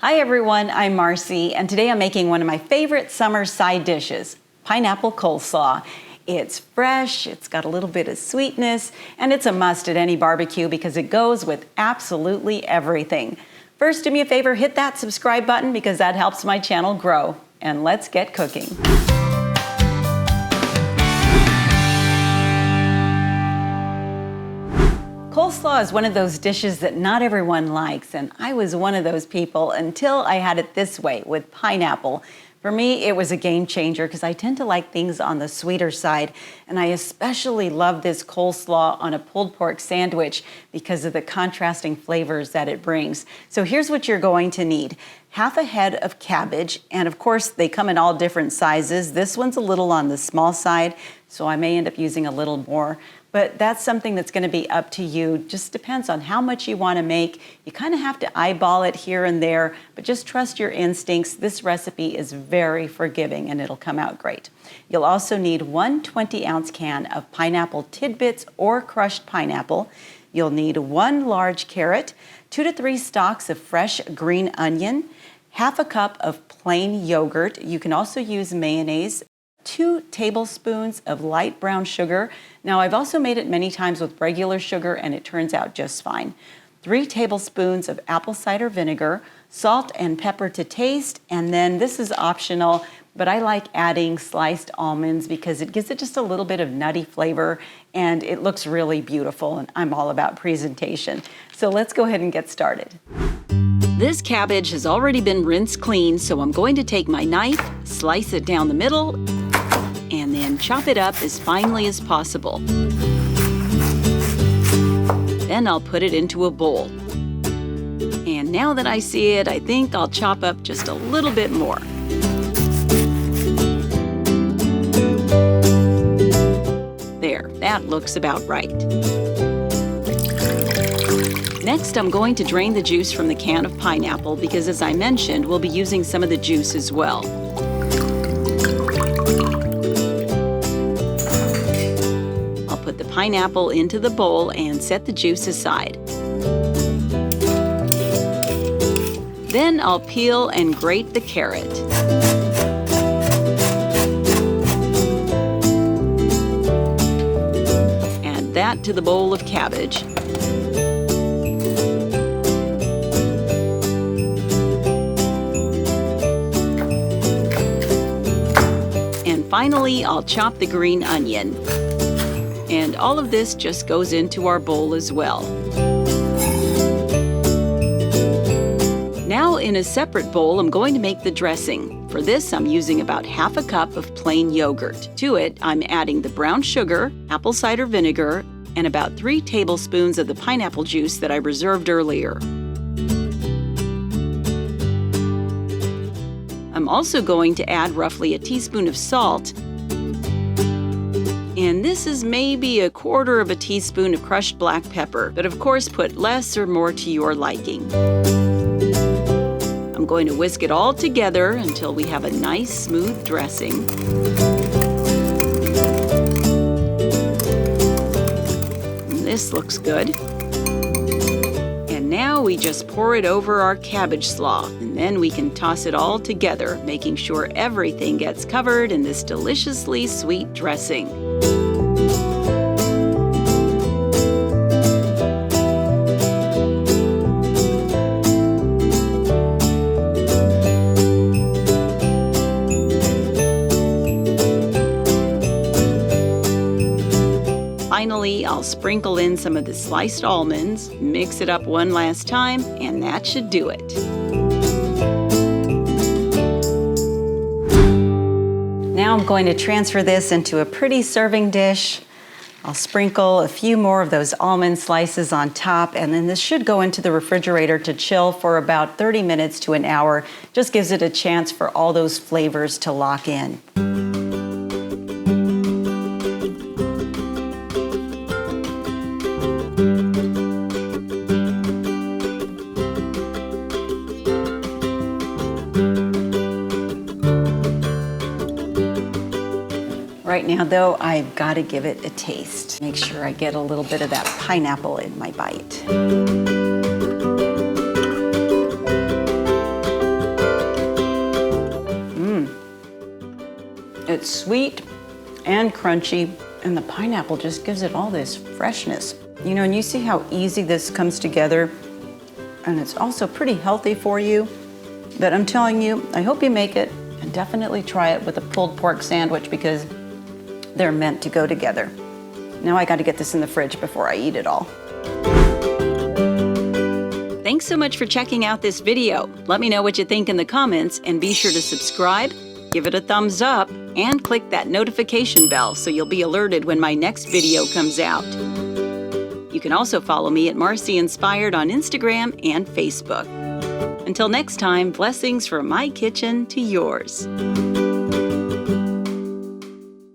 Hi everyone, I'm Marcy, and today I'm making one of my favorite summer side dishes, pineapple coleslaw. It's fresh, it's got a little bit of sweetness, and it's a must at any barbecue because it goes with absolutely everything. First, do me a favor, hit that subscribe button because that helps my channel grow. And let's get cooking. Coleslaw is one of those dishes that not everyone likes, and I was one of those people until I had it this way with pineapple. For me, it was a game changer because I tend to like things on the sweeter side, and I especially love this coleslaw on a pulled pork sandwich because of the contrasting flavors that it brings. So here's what you're going to need. Half a head of cabbage, and of course they come in all different sizes. This one's a little on the small side, so I may end up using a little more. But that's something that's going to be up to you. Just depends on how much you want to make. You kind of have to eyeball it here and there, but just trust your instincts. This recipe is very forgiving and it'll come out great. You'll also need 1 20-ounce can of pineapple tidbits or crushed pineapple. You'll need 1 large carrot, 2 to 3 stalks of fresh green onion, half a cup of plain yogurt. You can also use mayonnaise. 2 tablespoons of light brown sugar. Now, I've also made it many times with regular sugar and it turns out just fine. 3 tablespoons of apple cider vinegar, salt and pepper to taste, and then this is optional, but I like adding sliced almonds because it gives it just a little bit of nutty flavor and it looks really beautiful, and I'm all about presentation. So let's go ahead and get started. This cabbage has already been rinsed clean, so I'm going to take my knife, slice it down the middle, and then chop it up as finely as possible. Then I'll put it into a bowl. And now that I see it, I think I'll chop up just a little bit more. There, that looks about right. Next, I'm going to drain the juice from the can of pineapple because, as I mentioned, we'll be using some of the juice as well. I'll put the pineapple into the bowl and set the juice aside. Then I'll peel and grate the carrot. Add that to the bowl of cabbage. Finally, I'll chop the green onion. And all of this just goes into our bowl as well. Now, in a separate bowl, I'm going to make the dressing. For this, I'm using about half a cup of plain yogurt. To it, I'm adding the brown sugar, apple cider vinegar, and about 3 tablespoons of the pineapple juice that I reserved earlier. I'm also going to add roughly a teaspoon of salt, and this is maybe 1/4 teaspoon of crushed black pepper, but of course put less or more to your liking. I'm going to whisk it all together until we have a nice smooth dressing. And this looks good. Now we just pour it over our cabbage slaw, and then we can toss it all together, making sure everything gets covered in this deliciously sweet dressing. Finally, I'll sprinkle in some of the sliced almonds, mix it up one last time, and that should do it. Now I'm going to transfer this into a pretty serving dish. I'll sprinkle a few more of those almond slices on top, and then this should go into the refrigerator to chill for about 30 minutes to an hour. Just gives it a chance for all those flavors to lock in. Right now, though, I've got to give it a taste. Make sure I get a little bit of that pineapple in my bite. it's sweet and crunchy, and the pineapple just gives it all this freshness. You know, and you see how easy this comes together, and it's also pretty healthy for you. But I'm telling you, I hope you make it, and definitely try it with a pulled pork sandwich because they're meant to go together. Now I got to get this in the fridge before I eat it all. Thanks so much for checking out this video. Let me know what you think in the comments, and be sure to subscribe, give it a thumbs up, and click that notification bell so you'll be alerted when my next video comes out. You can also follow me at Marcy Inspired on Instagram and Facebook. Until next time, blessings from my kitchen to yours.